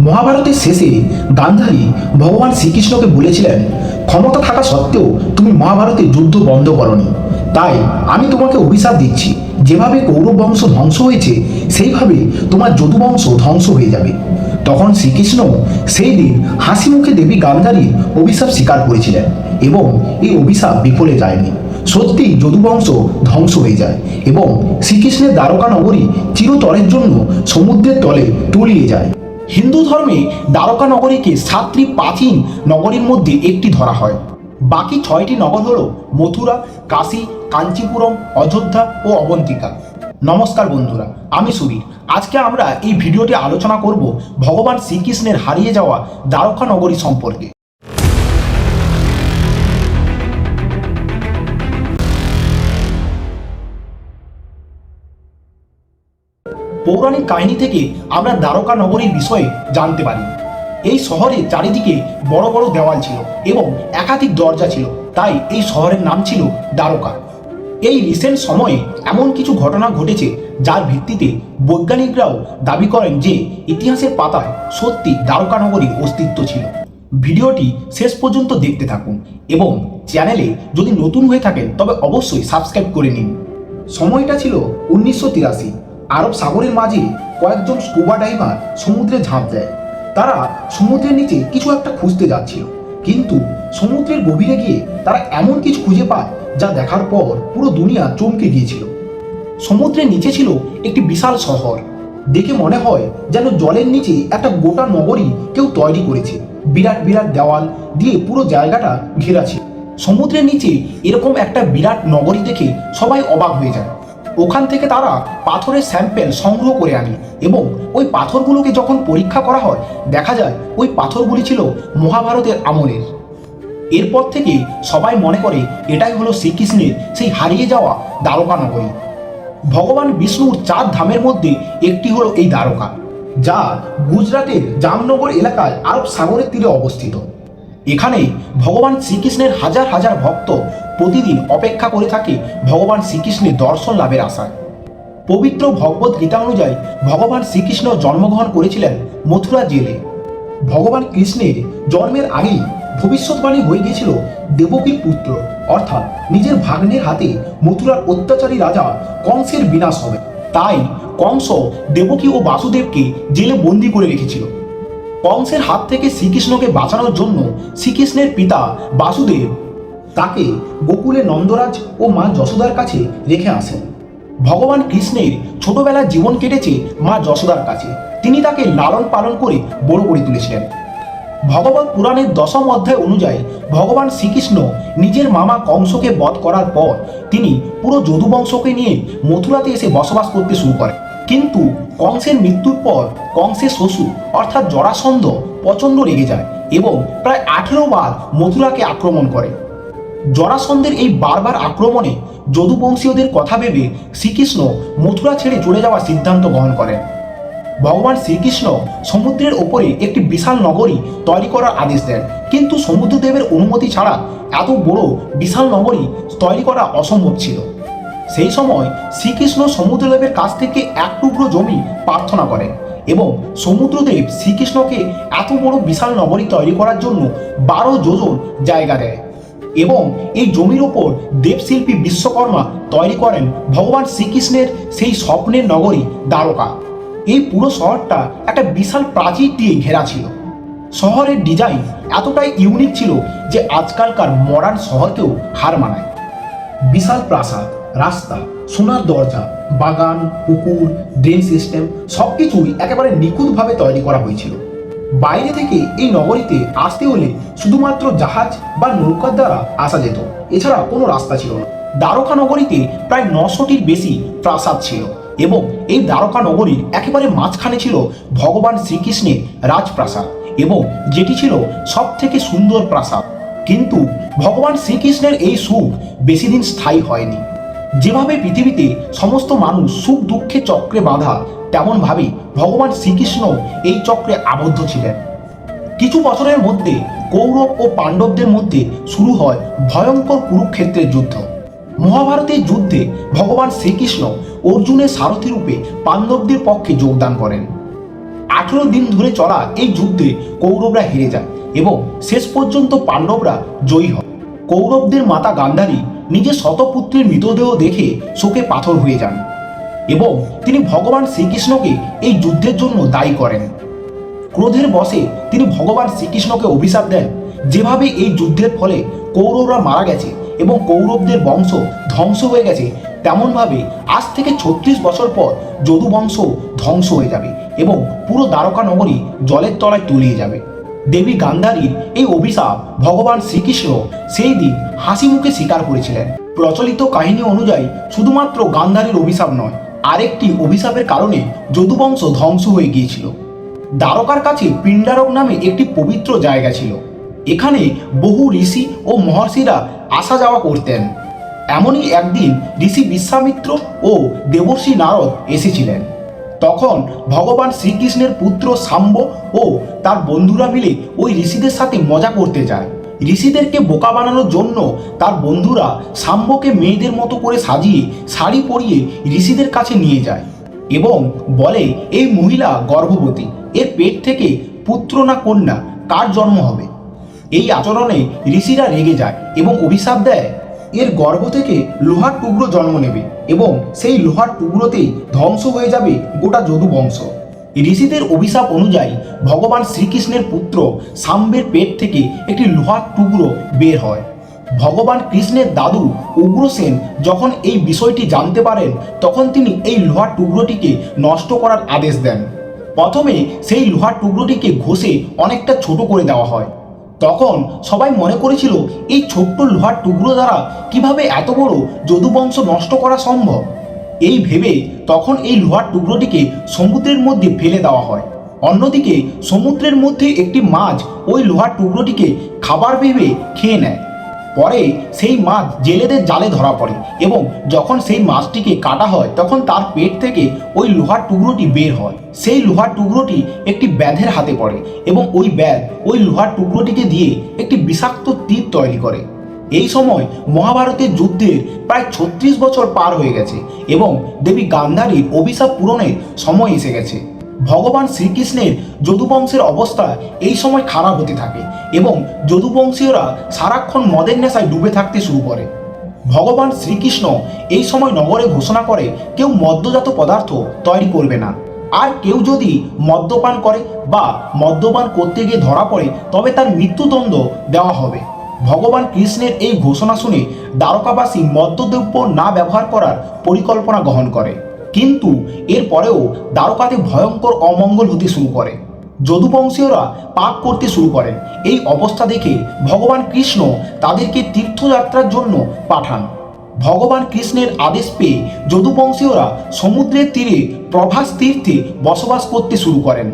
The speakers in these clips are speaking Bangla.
মহাভারতের শেষে গান্ধারী ভগবান শ্রীকৃষ্ণকে বলেছিলেন, ক্ষমতা থাকা সত্ত্বেও তুমি মহাভারতের যুদ্ধ বন্ধ করনি, তাই আমি তোমাকে অভিশাপ দিচ্ছি, যেভাবে কৌরব বংশ ধ্বংস হয়েছে সেইভাবে তোমার যদু বংশ ধ্বংস হয়ে যাবে। তখন শ্রীকৃষ্ণ সেই দিন হাসি মুখে দেবী গান্ধারীর অভিশাপ স্বীকার করেছিলেন এবং এই অভিশাপ বিফলে যায়নি। সত্যি যদুবংশ ধ্বংস হয়ে যায় এবং শ্রীকৃষ্ণের দ্বারকা নগরী চিরতরের জন্য সমুদ্রের তলে তলিয়ে যায়। হিন্দু ধর্মে দ্বারকা নগরীকে 7টি প্রাচীন নগরীর মধ্যে একটি ধরা হয়। বাকি 6টি নগর হল মথুরা, কাশী, কাঞ্চিপুরম, অযোধ্যা ও অবন্তিকা। নমস্কার বন্ধুরা, আমি সুবীর। আজকে আমরা এই ভিডিওটি আলোচনা করব ভগবান শ্রীকৃষ্ণের হারিয়ে যাওয়া দ্বারকা নগরী সম্পর্কে। পৌরাণিক কাহিনী থেকে আমরা দ্বারকা নগরীর বিষয়ে জানতে পারি। এই শহরের চারিদিকে বড় বড় দেওয়াল ছিল এবং একাধিক দরজা ছিল, তাই এই শহরের নাম ছিল দ্বারকা। এই রিসেন্ট সময়ে এমন কিছু ঘটনা ঘটেছে যার ভিত্তিতে বৈজ্ঞানিকরাও দাবি করেন যে ইতিহাসের পাতায় সত্যি দ্বারকা নগরীর অস্তিত্ব ছিল। ভিডিওটি শেষ পর্যন্ত দেখতে থাকুন এবং চ্যানেলে যদি নতুন হয়ে থাকেন তবে অবশ্যই সাবস্ক্রাইব করে নিন। সময়টা ছিল 1983। আরব সাগরের মাঝে কয়েকজন স্কুবা ডাইভার সমুদ্রে ঝাঁপ দেয়। তারা সমুদ্রের নিচে কিছু একটা খুঁজতে যাচ্ছিল, কিন্তু সমুদ্রের গভীরে গিয়ে তারা এমন কিছু খুঁজে পায় যা দেখার পর পুরো দুনিয়া চমকে গিয়েছিল। সমুদ্রের নিচে ছিল একটি বিশাল শহর। দেখে মনে হয় যেন জলের নিচে একটা গোটা নগরী কেউ তৈরি করেছে। বিরাট বিরাট দেওয়াল দিয়ে পুরো জায়গাটা ঘেরা ছিল। সমুদ্রের নিচে এরকম একটা বিরাট নগরী দেখে সবাই অবাক হয়ে যায়। ওখান থেকে তারা পাথরের স্যাম্পেল সংগ্রহ করে আনে এবং ওই পাথরগুলোকে যখন পরীক্ষা করা হয় দেখা যায় ওই পাথরগুলি ছিল মহাভারতের আমলের। এরপর থেকে সবাই মনে করে এটাই হলো শ্রীকৃষ্ণের সেই হারিয়ে যাওয়া দ্বারকা নগরী। ভগবান বিষ্ণুর 4 ধামের মধ্যে একটি হলো এই দ্বারকা, যা গুজরাটের জামনগর এলাকায় আরব সাগরের তীরে অবস্থিত। এখানে ভগবান শ্রীকৃষ্ণের হাজার হাজার ভক্ত প্রতিদিন অপেক্ষা করে থাকে ভগবান শ্রীকৃষ্ণের দর্শন লাভের আশায়। পবিত্র ভগবত গীতা অনুযায়ী ভগবান শ্রীকৃষ্ণ জন্মগ্রহণ করেছিলেন মথুরা জেলে। ভগবান কৃষ্ণের জন্মের আগেই ভবিষ্যৎবাণী হয়ে গিয়েছিল দেবকীর পুত্র অর্থাৎ নিজের ভাগ্নের হাতে মথুরার অত্যাচারী রাজা কংসের বিনাশ হবে। তাই কংস দেবকী ও বাসুদেবকে জেলে বন্দী করে রেখেছিল। কংসের হাত থেকে শ্রীকৃষ্ণকে বাঁচানোর জন্য শ্রীকৃষ্ণের পিতা বাসুদেব তাকে গোকুলে নন্দরাজ ও মা যশোদার কাছে রেখে আসেন। ভগবান কৃষ্ণের ছোটবেলার জীবন কেটেছে মা যশোদার কাছে। তিনি তাকে লালন পালন করে বড় করে তুলেছিলেন। ভগবত পুরাণের 10ম অধ্যায় অনুযায়ী ভগবান শ্রীকৃষ্ণ নিজের মামা কংসকে বধ করার পর তিনি পুরো যদুবংশকে নিয়ে মথুরাতে এসে বসবাস করতে শুরু করেন। কিন্তু কংসের মৃত্যুর পর কংসের শ্বশুর অর্থাৎ জরাসন্ধ প্রচণ্ড রেগে যায় এবং প্রায় 18 বার মথুরাকে আক্রমণ করে। জরাসন্ধের এই বারবার আক্রমণে যদুবংশীয়দের কথা ভেবে শ্রীকৃষ্ণ মথুরা ছেড়ে চলে যাওয়ার সিদ্ধান্ত গ্রহণ করেন। ভগবান শ্রীকৃষ্ণ সমুদ্রের ওপরে একটি বিশাল নগরী তৈরি করার আদেশ দেন, কিন্তু সমুদ্রদেবের অনুমতি ছাড়া এত বড় বিশাল নগরী তৈরি করা অসম্ভব ছিল। সেই সময় শ্রীকৃষ্ণ সমুদ্রদেবের কাছ থেকে এক টুকরো জমি প্রার্থনা করেন এবং সমুদ্রদেব শ্রীকৃষ্ণকে এত বড় বিশাল নগরী তৈরি করার জন্য 12 যোজন জায়গা দেয় এবং এই জমির ওপর দেবশিল্পী বিশ্বকর্মা তৈরি করেন ভগবান শ্রীকৃষ্ণের সেই স্বপ্নের নগরী দ্বারকা। এই পুরো শহরটা একটা বিশাল প্রাচীর দিয়ে ঘেরা ছিল। শহরের ডিজাইন এতটাই ইউনিক ছিল যে আজকালকার মডার্ন শহরকেও হার মানায়। বিশাল প্রাসাদ, রাস্তা, সোনার দরজা, বাগান, পুকুর, ড্রেন সিস্টেম সবকিছুই একেবারে নিখুঁতভাবে তৈরি করা হয়েছিল। বাইরে থেকে এই নগরীতে আসতে হলে শুধুমাত্র জাহাজ বা নৌকার দ্বারা আসা যেত, এছাড়া কোনো রাস্তা ছিল না। দ্বারকা নগরীতে প্রায় 900টির বেশি প্রাসাদ ছিল এবং এই দ্বারকা নগরীর একেবারে মাঝখানে ছিল ভগবান শ্রীকৃষ্ণের রাজপ্রাসাদ এবং যেটি ছিল সব থেকে সুন্দর প্রাসাদ। কিন্তু ভগবান শ্রীকৃষ্ণের এই সুখ বেশি দিন স্থায়ী হয়নি। যেভাবে পৃথিবীতে সমস্ত মানুষ সুখ দুঃখে চক্রে বাঁধা, তেমনভাবে ভগবান শ্রীকৃষ্ণ এই চক্রে আবদ্ধ ছিলেন। কিছু বছরের মধ্যে কৌরব ও পাণ্ডবদের মধ্যে শুরু হয় ভয়ঙ্কর কুরুক্ষেত্রের যুদ্ধ। মহাভারতের যুদ্ধে ভগবান শ্রীকৃষ্ণ অর্জুনের সারথী রূপে পাণ্ডবদের পক্ষে যোগদান করেন। 18 দিন ধরে চলা এই যুদ্ধে কৌরবরা হেরে যায় এবং শেষ পর্যন্ত পাণ্ডবরা জয়ী হয়। কৌরবদের মাতা গান্ধারী নিজের শতপুত্রের মৃতদেহ দেখে শোকে পাথর হয়ে যান এবং তিনি ভগবান শ্রীকৃষ্ণকে এই যুদ্ধের জন্য দায়ী করেন। ক্রোধের বশে তিনি ভগবান শ্রীকৃষ্ণকে অভিশাপ দেন, যেভাবে এই যুদ্ধের ফলে কৌরবরা মারা গেছে এবং কৌরবদের বংশ ধ্বংস হয়ে গেছে, তেমনভাবে আজ থেকে 36 বছর পর যদু বংশ ধ্বংস হয়ে যাবে এবং পুরো দ্বারকা নগরী জলের তলায় তলিয়ে যাবে। দেবী গান্ধারীর এই অভিশাপ ভগবান শ্রীকৃষ্ণ সেই দিন হাসি মুখে স্বীকার করেছিলেন। প্রচলিত কাহিনী অনুযায়ী শুধুমাত্র গান্ধারীর অভিশাপ নয়, আরেকটি অভিশাপের কারণে যদুবংশ ধ্বংস হয়ে গিয়েছিল। দ্বারকার কাছে পিণ্ডারক নামে একটি পবিত্র জায়গা ছিল। এখানে বহু ঋষি ও মহর্ষিরা আসা যাওয়া করতেন। এমনই একদিন ঋষি বিশ্বামিত্র ও দেবর্ষি নারদ এসেছিলেন। তখন ভগবান শ্রীকৃষ্ণের পুত্র শাম্ব ও তার বন্ধুরা মিলে ওই ঋষিদের সাথে মজা করতে যায়। ঋষিদেরকে বোকা বানানোর জন্য তার বন্ধুরা শাম্বকে মেয়েদের মতো করে সাজিয়ে শাড়ি পরিয়ে ঋষিদের কাছে নিয়ে যায় এবং বলে, এই মহিলা গর্ভবতী, এর পেট থেকে পুত্র না কন্যা কার জন্ম হবে। এই আচরণে ঋষিরা রেগে যায় এবং অভিশাপ দেয়, এর গর্ভ থেকে লোহার টুকরো জন্ম নেবে এবং সেই লোহার টুকরোতেই ধ্বংস হয়ে যাবে গোটা যদু বংশ। ঋষিদের অভিশাপ অনুযায়ী ভগবান শ্রীকৃষ্ণের পুত্র শাম্বের পেট থেকে একটি লোহার টুকরো বের হয়। ভগবান কৃষ্ণের দাদু উগ্রসেন যখন এই বিষয়টি জানতে পারেন, তখন তিনি এই লোহার টুকরোটিকে নষ্ট করার আদেশ দেন। প্রথমে সেই লোহার টুকরোটিকে ঘষে অনেকটা ছোট করে দেওয়া হয়। তখন সবাই মনে করেছিল, এই ছোট্ট লোহার টুকরো দ্বারা কিভাবে এত বড় যদুবংশ নষ্ট করা সম্ভব। এই ভেবে তখন এই লোহার টুকরোটিকে সমুদ্রের মধ্যে ফেলে দেওয়া হয়। অন্যদিকে সমুদ্রের মধ্যে একটি মাছ ওই লোহার টুকরোটিকে খাবার ভেবে খেয়ে নেয়। পরে সেই মাছ জেলেদের জালে ধরা পড়ে এবং যখন সেই মাছটিকে কাটা হয়, তখন তার পেট থেকে ওই লোহার টুকরোটি বের হয়। সেই লোহার টুকরোটি একটি ব্যাধের হাতে পড়ে এবং ওই ব্যাধ ওই লোহার টুকরোটিকে দিয়ে একটি বিষাক্ত তীর তৈরি করে। এই সময় মহাভারতের যুদ্ধের প্রায় 36 বছর পার হয়ে গেছে এবং দেবী গান্ধারীর অভিশাপ পূরণের সময় এসে গেছে। ভগবান শ্রীকৃষ্ণের যদুবংশের অবস্থা এই সময় খারাপ হতে থাকে এবং যদুবংশীয়রা সারাক্ষণ মদের নেশায় ডুবে থাকতে শুরু করে। ভগবান শ্রীকৃষ্ণ এই সময় নগরে ঘোষণা করে, কেউ মদ্যজাত পদার্থ তৈরি করবে না, আর কেউ যদি মদ্যপান করে বা মদ্যপান করতে গিয়ে ধরা পড়ে তবে তার মৃত্যুদণ্ড দেওয়া হবে। ভগবান কৃষ্ণের এই ঘোষণা শুনে দ্বারকাবাসী মদ্যদ্রব্য না ব্যবহার করার পরিকল্পনা গ্রহণ করে, কিন্তু এরপরেও দ্বারকাতে ভয়ঙ্কর অমঙ্গল হতে শুরু করে। যদুবংশীয়রা পাপ করতে শুরু করেন। এই অবস্থা দেখে ভগবান কৃষ্ণ তাদেরকে তীর্থযাত্রার জন্য পাঠান। ভগবান কৃষ্ণের আদেশ পেয়ে যদুবংশীয়রা সমুদ্রের তীরে প্রভাস তীর্থে বসবাস করতে শুরু করেন।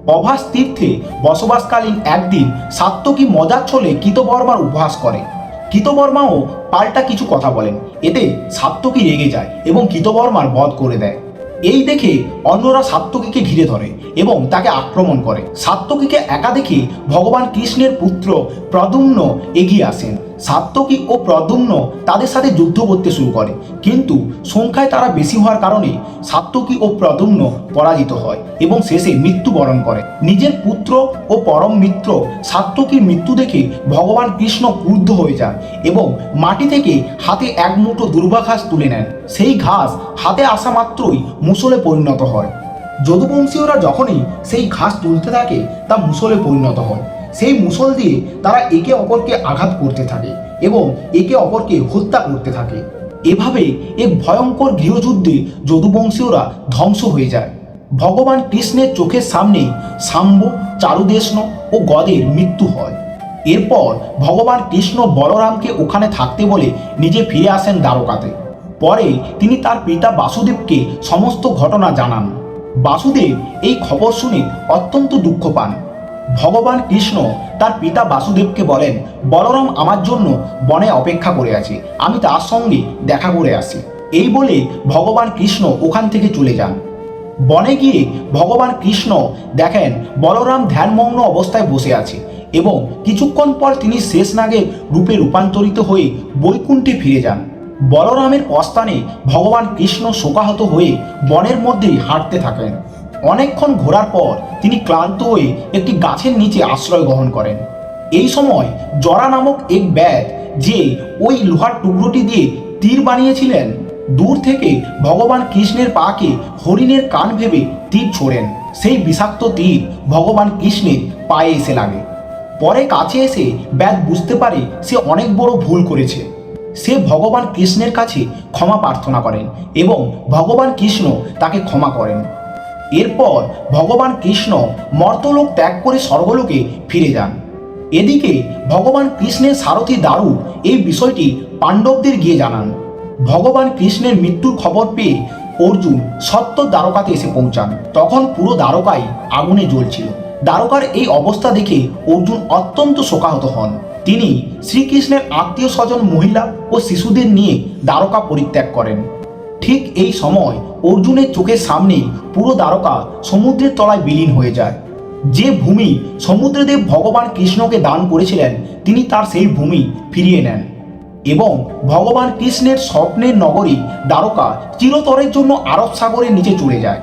প্রভাস তীর্থে বসবাসকালীন একদিন সাত্যকী মজার ছলে কৃতবর্মার উপহাস করে। কৃতবর্মাও পাল্টা কিছু কথা বলেন। এতে সাত্যকী রেগে যায় এবং কৃতবর্মার বধ করে দেয়। এই দেখে অন্যরা সাত্যকীকে ঘিরে ধরে এবং তাকে আক্রমণ করে। সাত্যকীকে একা দেখে ভগবান কৃষ্ণের পুত্র প্রদ্যুম্ন এগিয়ে আসেন। সাত্যকী ও প্রদ্যুম্ন তাদের সাথে যুদ্ধ করতে শুরু করে, কিন্তু সংখ্যায় তারা বেশি হওয়ার কারণে সাত্যকী ও প্রদ্যুম্ন পরাজিত হয় এবং শেষে মৃত্যুবরণ করে। নিজের পুত্র ও পরম মিত্র সাত্যকীর মৃত্যু দেখে ভগবান কৃষ্ণ ক্রুদ্ধ হয়ে যান এবং মাটি থেকে হাতে এক মুঠো দুর্বা ঘাস তুলে নেন। সেই ঘাস হাতে আসা মাত্রই মুষলে পরিণত হয়। যদুবংশীয়রা যখনই সেই ঘাস তুলতে থাকে তা মুষলে পরিণত হয়। সেই মুষল দিয়ে তারা একে অপরকে আঘাত করতে থাকে এবং একে অপরকে হত্যা করতে থাকে। এভাবে এক ভয়ঙ্কর গৃহযুদ্ধে যদুবংশীয়রা ধ্বংস হয়ে যায়। ভগবান কৃষ্ণের চোখের সামনেই শাম্ব, চারুদেষ্ণ ও গদের মৃত্যু হয়। এরপর ভগবান কৃষ্ণ বলরামকে ওখানে থাকতে বলে নিজে ফিরে আসেন দ্বারকাতে। পরে তিনি তার পিতা বাসুদেবকে সমস্ত ঘটনা জানান। বাসুদেব এই খবর শুনে অত্যন্ত দুঃখ পান। ভগবান কৃষ্ণ তার পিতা বাসুদেবকে বলেন, বলরাম আমার জন্য বনে অপেক্ষা করে আছে, আমি তার সঙ্গে দেখা করে আসি। এই বলে ভগবান কৃষ্ণ ওখান থেকে চলে যান। বনে গিয়ে ভগবান কৃষ্ণ দেখেন বলরাম ধ্যানমগ্ন অবস্থায় বসে আছে এবং কিছুক্ষণ পর তিনি শেষনাগের রূপে রূপান্তরিত হয়ে বৈকুণ্ঠে ফিরে যান। বলরামের প্রস্থানে ভগবান কৃষ্ণ শোকাহত হয়ে বনের মধ্যেই হাঁটতে থাকেন। অনেকক্ষণ ঘোরার পর তিনি ক্লান্ত হয়ে একটি গাছের নিচে আশ্রয় গ্রহণ করেন। এই সময় জরা নামক এক ব্যাধ, যে ওই লোহার টুকরোটি দিয়ে তীর বানিয়েছিলেন, দূর থেকে ভগবান কৃষ্ণের পাকে হরিণের কান ভেবে তীর ছোড়েন। সেই বিষাক্ত তীর ভগবান কৃষ্ণের পায়ে এসে লাগে। পরে কাছে এসে ব্যাধ বুঝতে পারে সে অনেক বড় ভুল করেছে। সে ভগবান কৃষ্ণের কাছে ক্ষমা প্রার্থনা করেন এবং ভগবান কৃষ্ণ তাকে ক্ষমা করেন। এরপর ভগবান কৃষ্ণ মর্তলোক ত্যাগ করে স্বর্গলোকে ফিরে যান। এদিকে ভগবান কৃষ্ণের সারথী দারু এই বিষয়টি পাণ্ডবদের গিয়ে জানান। ভগবান কৃষ্ণের মৃত্যুর খবর পেয়ে অর্জুন সত্য দ্বারকাতে এসে পৌঁছান। তখন পুরো দ্বারকায় আগুনে জ্বলছিল। দ্বারকার এই অবস্থা দেখে অর্জুন অত্যন্ত শোকাহত হন। তিনি শ্রীকৃষ্ণের আত্মীয় স্বজন মহিলা ও শিশুদের নিয়ে দ্বারকা পরিত্যাগ করেন। ঠিক এই সময় অর্জুনের চোখের সামনেই পুরো দ্বারকা সমুদ্রের তলায় বিলীন হয়ে যায়। যে ভূমি সমুদ্রদেব ভগবান কৃষ্ণকে দান করেছিলেন, তিনি তার সেই ভূমি ফিরিয়ে নেন এবং ভগবান কৃষ্ণের স্বপ্নের নগরী দ্বারকা চিরতরের জন্য আরব সাগরের নিচে চলে যায়।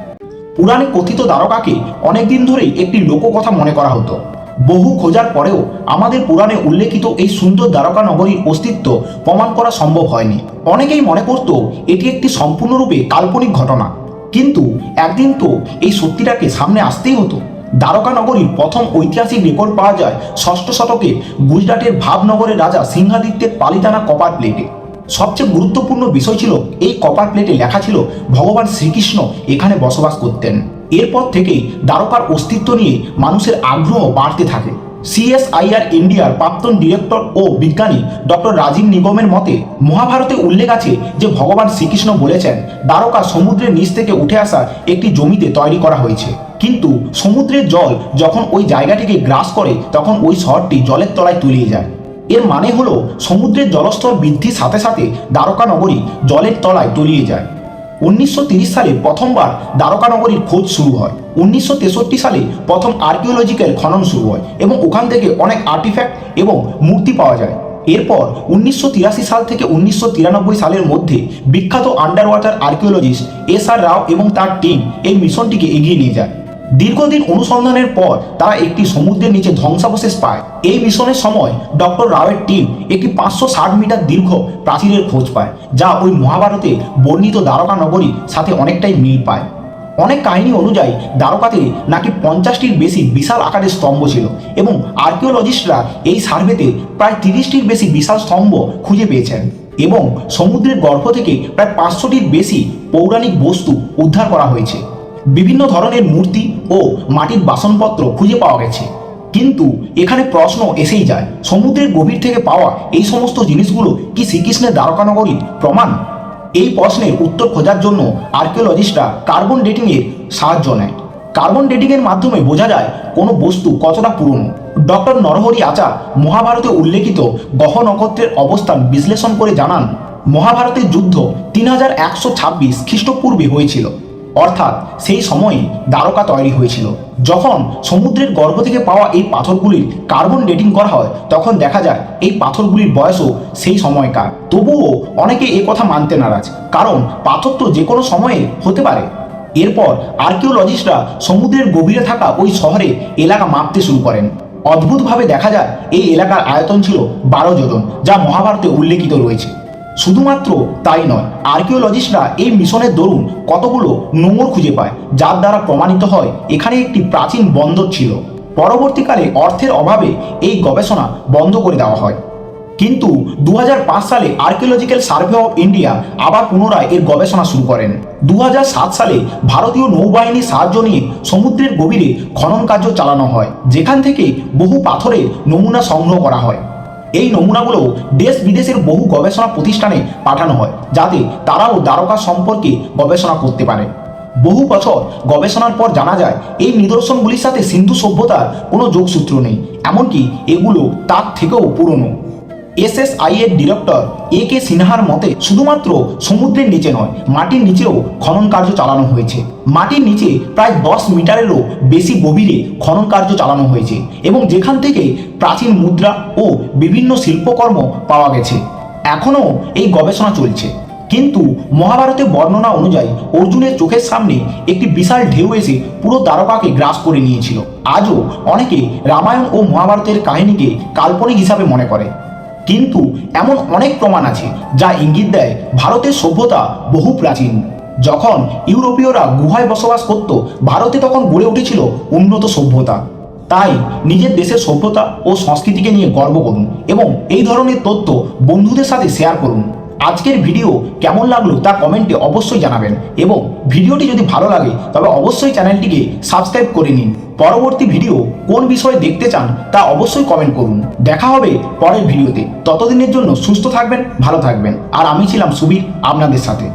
পুরাণে কথিত দ্বারকাকে অনেকদিন ধরেই একটি লোককথা মনে করা হতো। বহু খোঁজার পরেও আমাদের পুরাণে উল্লেখিত এই সুন্দর দ্বারকা নগরীর অস্তিত্ব প্রমাণ করা সম্ভব হয়নি। অনেকেই মনে করত এটি একটি সম্পূর্ণরূপে কাল্পনিক ঘটনা, কিন্তু একদিন তো এই সত্যিটাকে সামনে আসতেই হতো। দ্বারকা নগরীর প্রথম ঐতিহাসিক রেকর্ড পাওয়া যায় ষষ্ঠ শতকে গুজরাটের ভাবনগরের রাজা সিংহাদিত্যের পালিতানা কপার প্লেটে। সবচেয়ে গুরুত্বপূর্ণ বিষয় ছিল, এই কপার প্লেটে লেখা ছিল ভগবান শ্রীকৃষ্ণ এখানে বসবাস করতেন। এরপর থেকেই দ্বারকার অস্তিত্ব নিয়ে মানুষের আগ্রহ বাড়তে থাকে। CSIR ইন্ডিয়ার প্রাক্তন ডিরেক্টর ও বিজ্ঞানী ডক্টর রাজীব নিগমের মতে, মহাভারতে উল্লেখ আছে যে ভগবান শ্রীকৃষ্ণ বলেছেন দ্বারকা সমুদ্রের নিচ থেকে উঠে আসা একটি জমিতে তৈরি করা হয়েছে, কিন্তু সমুদ্রের জল যখন ওই জায়গাটিকে গ্রাস করে তখন ওই শহরটি জলের তলায় তলিয়ে যায়। এর মানে হলো সমুদ্রের জলস্তর বৃদ্ধির সাথে সাথে দ্বারকা নগরী জলের তলায় তলিয়ে যায়। 1930 সালে প্রথমবার দ্বারকা নগরীর খোঁজ শুরু হয়। 1963 সালে প্রথম আর্কিওলজিক্যাল খনন শুরু হয় এবং ওখান থেকে অনেক আর্টিফ্যাক্ট এবং মূর্তি পাওয়া যায়। এরপর 1983 সাল থেকে 1993 সালের মধ্যে বিখ্যাত আন্ডার ওয়াটার আর্কিওলজিস্ট SR রাও এবং তার টিম এই মিশনটিকে এগিয়ে নিয়ে যায়। দীর্ঘদিন অনুসন্ধানের পর তারা একটি সমুদ্রের নিচে ধ্বংসাবশেষ পায়। এই মিশনের সময় ডক্টর রাওয়ের টিম একটি 560 মিটার দীর্ঘ প্রাচীরের খোঁজ পায়, যা ওই মহাভারতে বর্ণিত দ্বারকা নগরীর সাথে অনেকটাই মিল পায়। অনেক কাহিনী অনুযায়ী দ্বারকাতে নাকি 50টির বেশি বিশাল আকারের স্তম্ভ ছিল এবং আর্কিওলজিস্টরা এই সার্ভেতে প্রায় 30টির বেশি বিশাল স্তম্ভ খুঁজে পেয়েছেন এবং সমুদ্রের গর্ভ থেকে প্রায় 500টির বেশি পৌরাণিক বস্তু উদ্ধার করা হয়েছে। বিভিন্ন ধরনের মূর্তি ও মাটির বাসনপত্র খুঁজে পাওয়া গেছে। কিন্তু এখানে প্রশ্ন এসেই যায়, সমুদ্রের গভীর থেকে পাওয়া এই সমস্ত জিনিসগুলো কি শ্রীকৃষ্ণের দ্বারকা নগরীর প্রমাণ? এই প্রশ্নের উত্তর খোঁজার জন্য আর্কিওলজিস্টরা কার্বন ডেটিংয়ের সাহায্য নেয়। কার্বন ডেটিংয়ের মাধ্যমে বোঝা যায় কোনো বস্তু কতটা পুরনো। ডক্টর নরহরি আচার মহাভারতে উল্লেখিত গ্রহ নক্ষত্রের অবস্থান বিশ্লেষণ করে জানান, মহাভারতের যুদ্ধ 3126 খ্রিস্টপূর্বে হয়েছিল, অর্থাৎ সেই সময়ই দ্বারকা তৈরি হয়েছিল। যখন সমুদ্রের গর্ভ থেকে পাওয়া এই পাথরগুলির কার্বন ডেটিং করা হয় তখন দেখা যায় এই পাথরগুলির বয়সও সেই সময়কার। তবুও অনেকে এ কথা মানতে নারাজ, কারণ পাথর তো যে কোনো সময়ে হতে পারে। এরপর আর্কিওলজিস্টরা সমুদ্রের গভীরে থাকা ওই শহরে এলাকা মাপতে শুরু করেন। অদ্ভুতভাবে দেখা যায় এই এলাকার আয়তন ছিল 12 যোজন, যা মহাভারতে উল্লেখিত রয়েছে। শুধুমাত্র তাই নয়, আর্কিওলজিস্টরা এই মিশনের দরুন কতগুলো নোঙর খুঁজে পায়, যার দ্বারা প্রমাণিত হয় এখানে একটি প্রাচীন বন্দর ছিল। পরবর্তীকালে অর্থের অভাবে এই গবেষণা বন্ধ করে দেওয়া হয়, কিন্তু 2005 সালে আর্কিওলজিক্যাল সার্ভে অফ ইন্ডিয়া আবার পুনরায় এর গবেষণা শুরু করেন। 2007 সালে ভারতীয় নৌবাহিনীর সাহায্য নিয়ে সমুদ্রের গভীরে খনন কার্য চালানো হয়, যেখান থেকে বহু পাথরের নমুনা সংগ্রহ করা হয়। এই নমুনাগুলো দেশ বিদেশের বহু গবেষণা প্রতিষ্ঠানে পাঠানো হয়, যাতে তারাও দ্বারকা সম্পর্কে গবেষণা করতে পারে। বহু বছর গবেষণার পর জানা যায় এই নিদর্শনগুলির সাথে সিন্ধু সভ্যতার কোনো যোগসূত্র নেই, এমনকি এগুলো তার থেকেও পুরনো। SSI এর ডিরেক্টর AK সিনহার মতে শুধুমাত্র সমুদ্রের নিচে নয়, মাটির নিচেও খনন কার্য চালানো হয়েছে। মাটির নিচে প্রায় 10 মিটারেরও বেশি গভীরে খনন কার্য চালানো হয়েছে এবং যেখান থেকে প্রাচীন মুদ্রা ও বিভিন্ন শিল্পকর্ম পাওয়া গেছে। এখনও এই গবেষণা চলছে। কিন্তু মহাভারতে বর্ণনা অনুযায়ী অর্জুনের চোখের সামনে একটি বিশাল ঢেউ এসে পুরো দ্বারকাকে গ্রাস করে নিয়েছিল। আজও অনেকে রামায়ণ ও মহাভারতের কাহিনীকে কাল্পনিক হিসাবে মনে করে, কিন্তু এমন অনেক প্রমাণ আছে যা ইঙ্গিত দেয় ভারতের সভ্যতা বহু প্রাচীন। যখন ইউরোপীয়রা গুহায় বসবাস করত, ভারতে তখন গড়ে উঠেছিল উন্নত সভ্যতা। তাই নিজের দেশের সভ্যতা ও সংস্কৃতিকে নিয়ে গর্ব করুন এবং এই ধরনের তথ্য বন্ধুদের সাথে শেয়ার করুন। আজকের ভিডিও কেমন লাগলো তা কমেন্টে অবশ্যই জানাবেন এবং ভিডিওটি যদি ভালো লাগে তবে অবশ্যই চ্যানেলটিকে সাবস্ক্রাইব করে নিন। পরবর্তী ভিডিও কোন বিষয়ে দেখতে চান তা অবশ্যই কমেন্ট করুন। দেখা হবে পরের ভিডিওতে। ততদিনের জন্য সুস্থ থাকবেন, ভালো থাকবেন। আর আমি ছিলাম সুবীর আপনাদের সাথে।